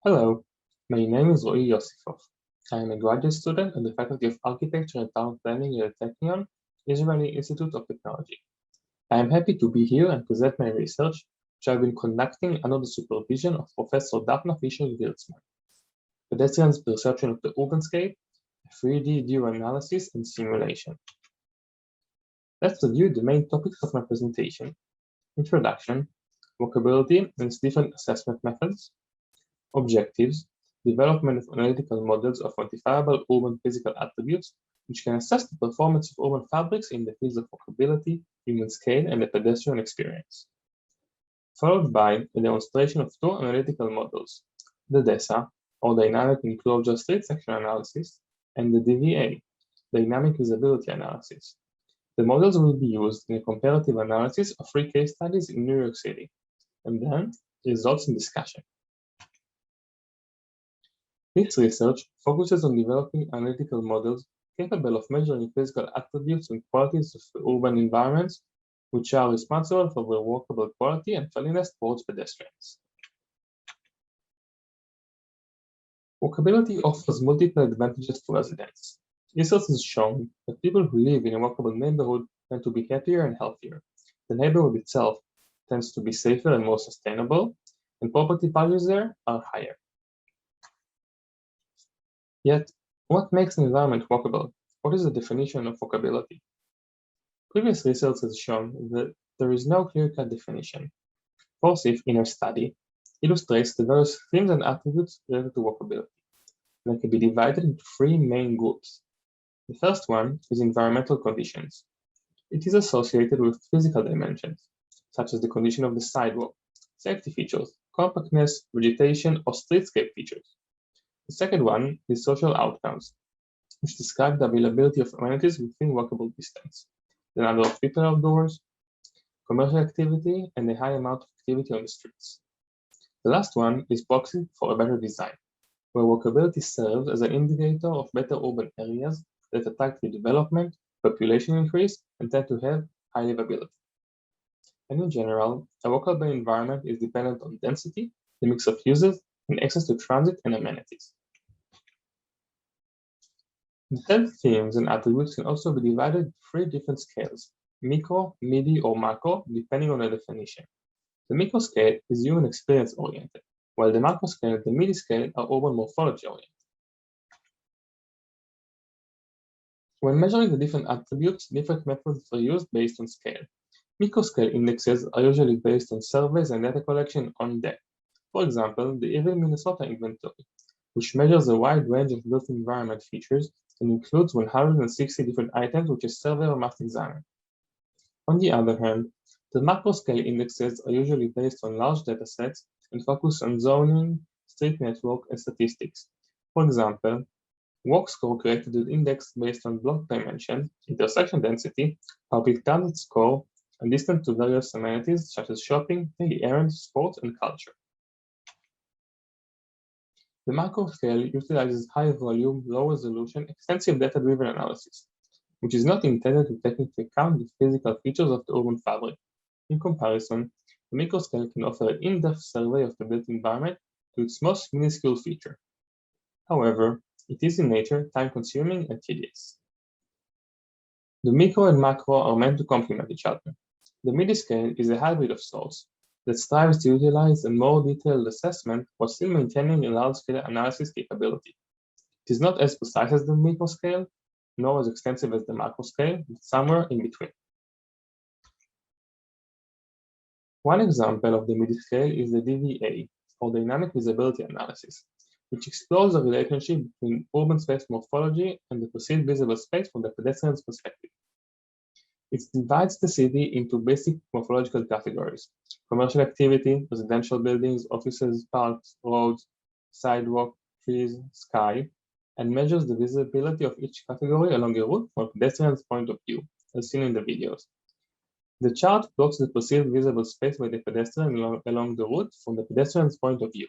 Hello, my name is Yosifof. I am a graduate student at the Faculty of Architecture and Town Planning at Technion, Israeli Institute of Technology. I am happy to be here and present my research, which I've been conducting under the supervision of Professor Fisher-Gewirtzman. Pedestrians' perception of the urban-scape, 3D view analysis and simulation. Let's review the main topics of my presentation: introduction, walkability and its different assessment methods, objectives, development of analytical models of quantifiable urban physical attributes, which can assess the performance of urban fabrics in the fields of walkability, human scale, and the pedestrian experience. Followed by a demonstration of two analytical models, the DESA, or Dynamic Enclosure Street Section Analysis, and the DVA, Dynamic Visibility Analysis. The models will be used in a comparative analysis of 3 case studies in New York City, and then results in discussion. This research focuses on developing analytical models capable of measuring physical attributes and qualities of urban environments, which are responsible for their walkable quality and friendliness towards pedestrians. Walkability offers multiple advantages to residents. Research has shown that people who live in a walkable neighborhood tend to be happier and healthier. The neighborhood itself tends to be safer and more sustainable, and property values there are higher. Yet, what makes an environment walkable? What is the definition of walkability? Previous research has shown that there is no clear-cut definition. Forsyth, in her study, illustrates the various themes and attributes related to walkability. They can be divided into 3 main groups. The first one is environmental conditions. It is associated with physical dimensions, such as the condition of the sidewalk, safety features, compactness, vegetation, or streetscape features. The second one is social outcomes, which describe the availability of amenities within walkable distance, the number of people outdoors, commercial activity, and the high amount of activity on the streets. The last one is proxy for a better design, where walkability serves as an indicator of better urban areas that attract redevelopment, population increase, and tend to have high livability. And in general, a walkable environment is dependent on density, the mix of users, and access to transit and amenities. The third themes and attributes can also be divided into 3 different scales: micro, midi, or macro, depending on the definition. The micro scale is human experience oriented, while the macro scale and the midi scale are urban morphology oriented. When measuring the different attributes, different methods are used based on scale. Microscale indexes are usually based on surveys and data collection on depth. For example, the Irving, Minnesota inventory, which measures a wide range of built environment features and includes 160 different items which a surveyor must examine. On the other hand, the macro-scale indexes are usually based on large datasets and focus on zoning, street network, and statistics. For example, WalkScore created an index based on block dimension, intersection density, public transit score, and distance to various amenities such as shopping, daily errands, sports, and culture. The macro scale utilizes high-volume, low-resolution, extensive data-driven analysis, which is not intended to take into account the physical features of the urban fabric. In comparison, the microscale can offer an in-depth survey of the built environment to its most minuscule feature. However, it is in nature time-consuming and tedious. The micro and macro are meant to complement each other. The midi scale is a hybrid of sorts that strives to utilize a more detailed assessment while still maintaining a large-scale analysis capability. It is not as precise as the micro scale, nor as extensive as the macro scale, but somewhere in between. One example of the midi scale is the DVA, or Dynamic Visibility Analysis, which explores the relationship between urban space morphology and the perceived visible space from the pedestrian's perspective. It divides the city into basic morphological categories: commercial activity, residential buildings, offices, parks, roads, sidewalk, trees, sky, and measures the visibility of each category along a route from a pedestrian's point of view, as seen in the videos. The chart plots the perceived visible space by the pedestrian along the route from the pedestrian's point of view.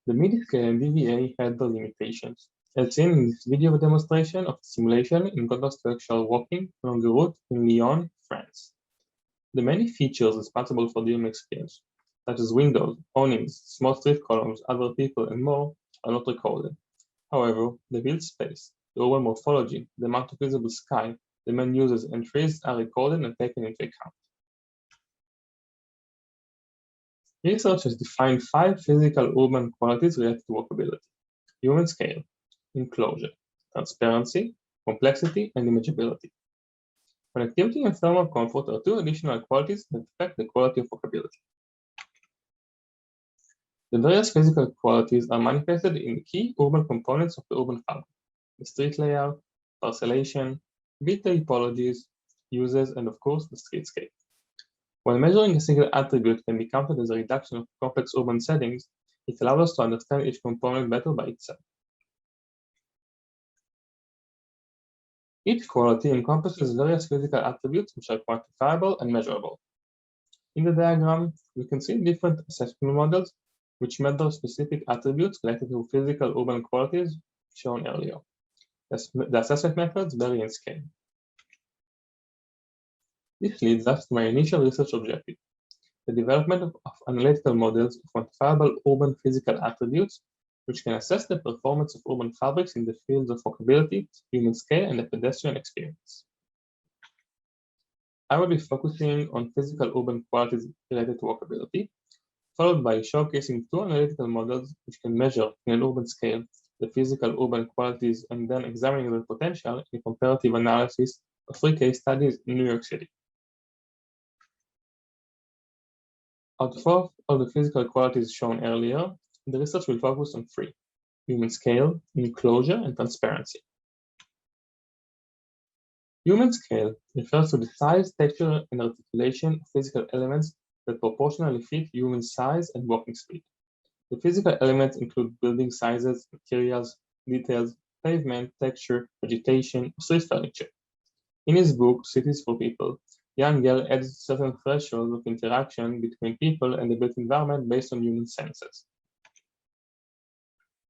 The midi scale and DVA had their limitations, as seen in this video demonstration of the simulation in contrast to actual walking along the route in Lyon, France. The many features responsible for the human experience, such as windows, awnings, small street columns, other people, and more, are not recorded. However, the built space, the urban morphology, the amount of visible sky, the main uses, and trees are recorded and taken into account. Research has defined 5 physical urban qualities related to walkability: human scale, enclosure, transparency, complexity, and imageability. Connectivity and thermal comfort are 2 additional qualities that affect the quality of walkability. The various physical qualities are manifested in the key urban components of the urban fabric: the street layout, parcellation, built typologies, uses, and of course, the streetscape. While measuring a single attribute can be counted as a reduction of complex urban settings, it allows us to understand each component better by itself. Each quality encompasses various physical attributes which are quantifiable and measurable. In the diagram, we can see different assessment models which measure specific attributes related to physical urban qualities shown earlier. The assessment methods vary in scale. This leads us to my initial research objective: the development of analytical models of quantifiable urban physical attributes which can assess the performance of urban fabrics in the fields of walkability, human scale, and the pedestrian experience. I will be focusing on physical urban qualities related to walkability, followed by showcasing 2 analytical models which can measure in an urban scale the physical urban qualities and then examining their potential in a comparative analysis of 3 case studies in New York City. Out of all the physical qualities shown earlier, the research will focus on 3: human scale, enclosure, and transparency. Human scale refers to the size, texture, and articulation of physical elements that proportionally fit human size and walking speed. The physical elements include building sizes, materials, details, pavement, texture, vegetation, or street furniture. In his book, Cities for People, Jan Gehl adds certain thresholds of interaction between people and the built environment based on human senses.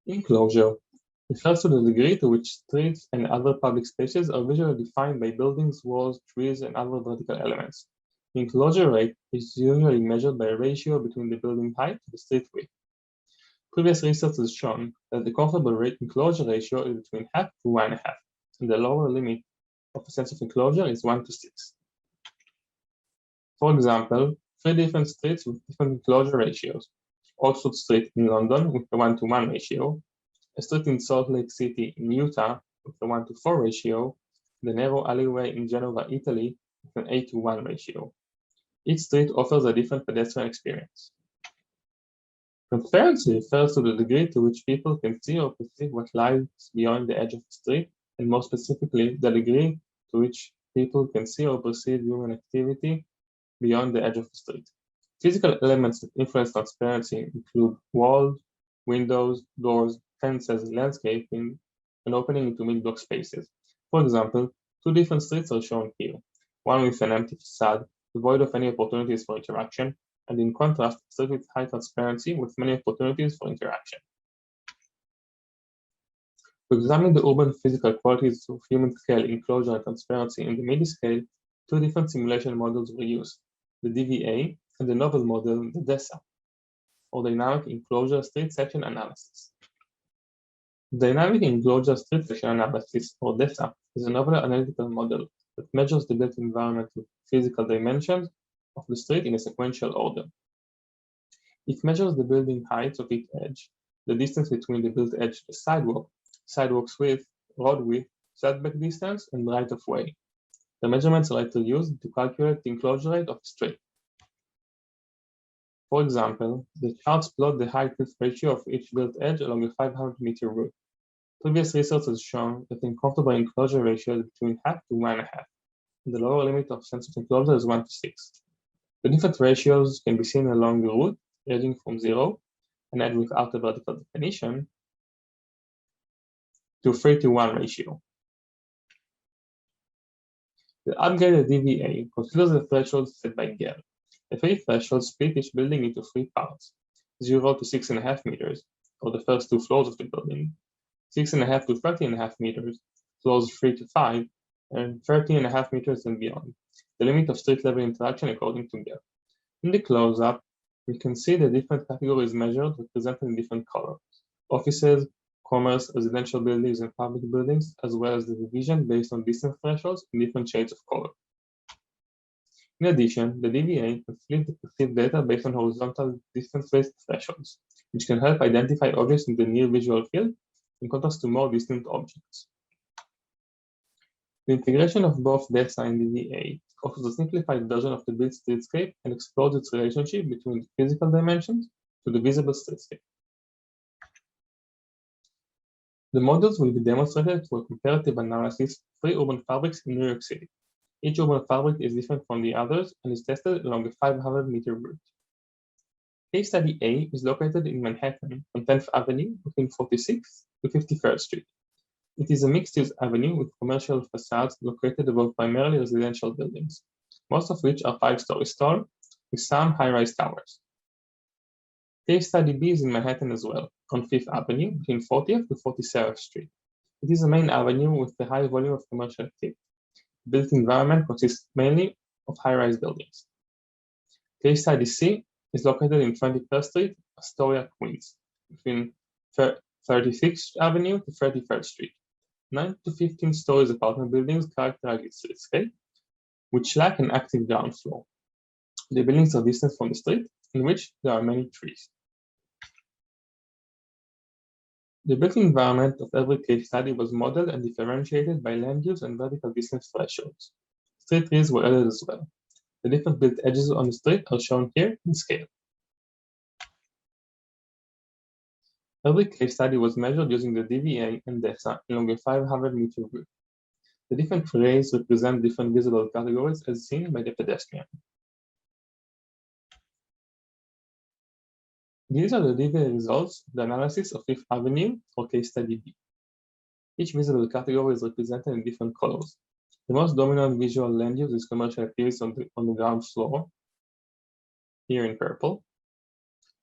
Enclosure refers to the degree to which streets and other public spaces are visually defined by buildings, walls, trees, and other vertical elements. The enclosure rate is usually measured by a ratio between the building height to the street width. Previous research has shown that the comfortable enclosure ratio is between half to 1.5, and the lower limit of a sense of enclosure is 1 to 6. For example, 3 different streets with different enclosure ratios: Oxford Street in London with a 1-to-1 ratio, a street in Salt Lake City in Utah with a 1-to-4 ratio, the narrow alleyway in Genova, Italy with an 8-to-1 ratio. Each street offers a different pedestrian experience. Transparency refers to the degree to which people can see or perceive what lies beyond the edge of the street, and more specifically, the degree to which people can see or perceive human activity beyond the edge of the street. Physical elements that influence transparency include walls, windows, doors, fences, landscaping, and opening into mid-block spaces. For example, 2 different streets are shown here, one with an empty facade, devoid of any opportunities for interaction, and in contrast, a street with high transparency with many opportunities for interaction. To examine the urban physical qualities of human scale, enclosure, and transparency in the midi-scale, 2 different simulation models were used: the DVA and the novel model, the DESA, or Dynamic Enclosure Street Section Analysis. Dynamic Enclosure Street Section Analysis, or DESA, is a novel analytical model that measures the built environment with physical dimensions of the street in a sequential order. It measures the building heights of each edge, the distance between the built edge to the sidewalk, sidewalk's width, road width, setback distance, and right of way. The measurements are later used to calculate the enclosure rate of the street. For example, the charts plot the height-width ratio of each built edge along a 500-meter route. Previous research has shown that the uncomfortable enclosure ratio is between half to 1.5, and the lower limit of sense of enclosure is 1 to 6. The different ratios can be seen along the route, ranging from 0, an edge without a vertical definition, to 3-to-1 ratio. The upgraded DVA considers the thresholds set by Gehl. The 3 thresholds split each building into 3 parts: 0 to 6.5 meters, or the first 2 floors of the building, 6.5 to 30.5 meters, floors 3 to 5, and 30.5 meters and beyond, the limit of street level interaction according to Gehl. In the close-up, We can see the different categories measured represented in different colors: offices, commerce, residential buildings, and public buildings, as well as the division based on distance thresholds in different shades of color. In addition, the DVA can split the perceived data based on horizontal distance-based thresholds, which can help identify objects in the near visual field in contrast to more distant objects. The integration of both DESA and DVA offers a simplified version of the built streetscape and explores its relationship between the physical dimensions to the visible streetscape. The models will be demonstrated through a comparative analysis of 3 urban fabrics in New York City. Each urban fabric is different from the others and is tested along a 500-meter route. Case study A is located in Manhattan on 10th Avenue between 46th to 53rd Street. It is a mixed-use avenue with commercial facades located above primarily residential buildings, most of which are 5 stories tall, with some high-rise towers. Case study B is in Manhattan as well, on 5th Avenue between 40th to 47th Street. It is a main avenue with a high volume of commercial activity. The built environment consists mainly of high-rise buildings. Case study C is located in 21st Street, Astoria, Queens, between 36th Avenue to 33rd Street. 9 to 15 stories apartment buildings characterize its streetscape, which lack an active ground floor. The buildings are distant from the street, in which there are many trees. The built environment of every case study was modeled and differentiated by land use and vertical distance thresholds. Street trees were added as well. The different built edges on the street are shown here in scale. Every case study was measured using the DVA and DESA along a 500-meter route. The different rays represent different visible categories as seen by the pedestrian. These are the DVA results of the analysis of 5th Avenue for case study B. Each visible category is represented in different colors. The most dominant visual land use is commercial activities on the ground floor, here in purple,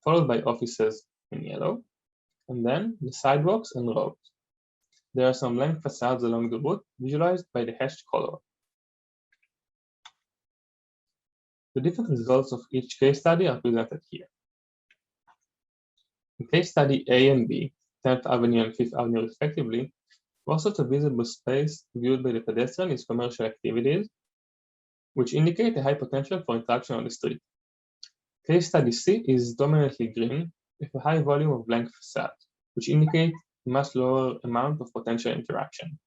followed by offices in yellow, and then the sidewalks and roads. There are some blank facades along the route, visualized by the hashed color. The different results of each case study are presented here. In case study A and B, 10th Avenue and 5th Avenue respectively, most of the visible space viewed by the pedestrian is commercial activities, which indicate a high potential for interaction on the street. Case study C is dominantly green, with a high volume of blank facades, which indicate a much lower amount of potential interaction.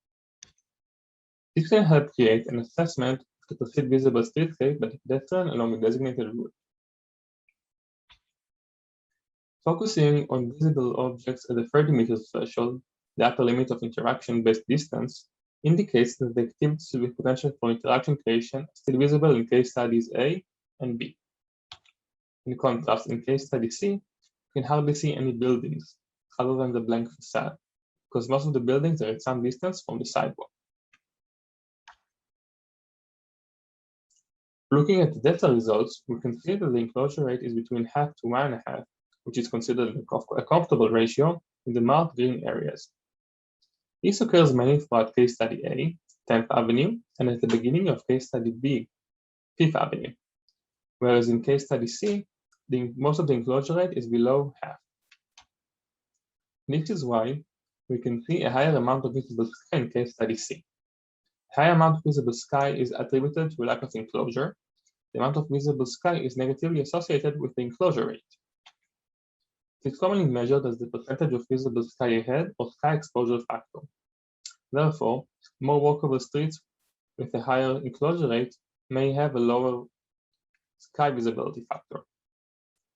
This can help create an assessment of the perceived visible streetscape by the pedestrian along a designated route. Focusing on visible objects at the 30 meters threshold, the upper limit of interaction-based distance, indicates that the activities with potential for interaction creation are still visible in case studies A and B. In contrast, in case study C, you can hardly see any buildings other than the blank facade, because most of the buildings are at some distance from the sidewalk. Looking at the data results, we can see that the enclosure rate is between 0.5 to 1.5, which is considered a comfortable ratio in the marked green areas. This occurs mainly throughout case study A, 10th Avenue, and at the beginning of case study B, 5th Avenue, whereas in case study C, most of the enclosure rate is below 0.5. This is why we can see a higher amount of visible sky in case study C. The high amount of visible sky is attributed to a lack of enclosure. The amount of visible sky is negatively associated with the enclosure rate. It is commonly measured as the percentage of visible sky ahead or sky exposure factor. Therefore, more walkable streets with a higher enclosure rate may have a lower sky visibility factor.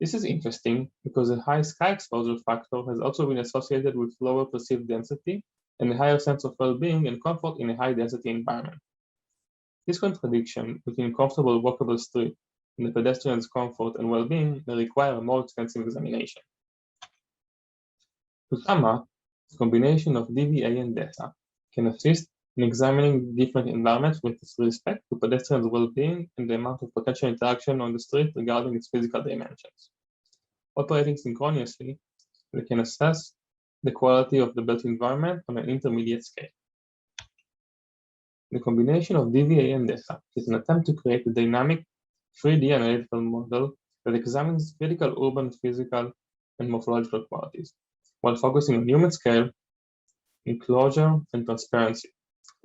This is interesting because a high sky exposure factor has also been associated with lower perceived density and a higher sense of well-being and comfort in a high-density environment. This contradiction between comfortable walkable street and the pedestrian's comfort and well-being may require a more extensive examination. To sum up, the combination of DVA and DESA can assist in examining different environments with respect to pedestrians' well-being and the amount of potential interaction on the street regarding its physical dimensions. Operating synchronously, they can assess the quality of the built environment on an intermediate scale. The combination of DVA and DESA is an attempt to create a dynamic 3D analytical model that examines critical urban physical and morphological qualities, while focusing on human scale, enclosure, and transparency.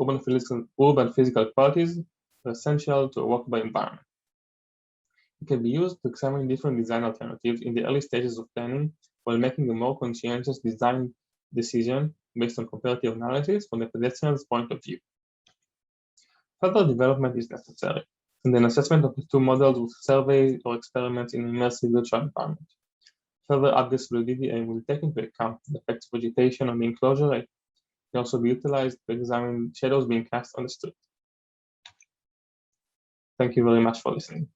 Urban physical qualities are essential to a walkable environment. It can be used to examine different design alternatives in the early stages of planning while making a more conscientious design decision based on comparative analysis from the pedestrian's point of view. Further development is necessary in the assessment of the two models with surveys or experiments in immersive virtual environment. Further updates to the DDA will take into account the effects of vegetation on the enclosure. It can also be utilized to examine shadows being cast on the street. Thank you very much for listening.